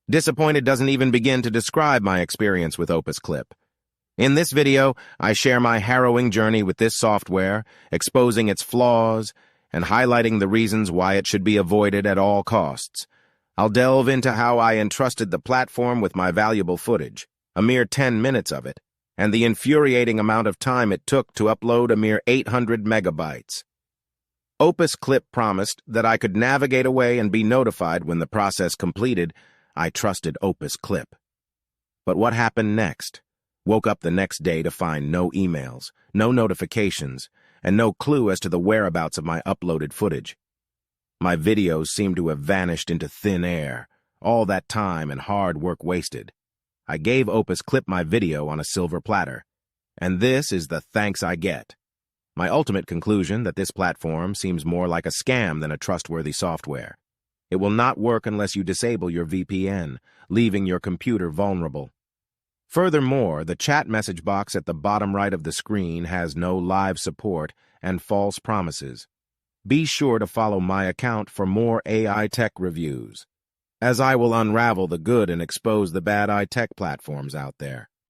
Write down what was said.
Disappointed doesn't even begin to describe my experience with Opus Clip. In this video, I share my harrowing journey with this software, exposing its flaws, and highlighting the reasons why it should be avoided at all costs. I'll delve into how I entrusted the platform with my valuable footage, a mere 10 minutes of it, and the infuriating amount of time it took to upload a mere 800 megabytes. Opus Clip promised that I could navigate away and be notified when the process completed. I trusted Opus Clip. But what happened next? Woke up the next day to find no emails, no notifications, and no clue as to the whereabouts of my uploaded footage. My videos seemed to have vanished into thin air, all that time and hard work wasted. I gave Opus Clip my video on a silver platter, and this is the thanks I get. My ultimate conclusion that this platform seems more like a scam than a trustworthy software. It will not work unless you disable your VPN, leaving your computer vulnerable. Furthermore, the chat message box at the bottom right of the screen has no live support and false promises. Be sure to follow my account for more AI tech reviews, as I will unravel the good and expose the bad AI tech platforms out there.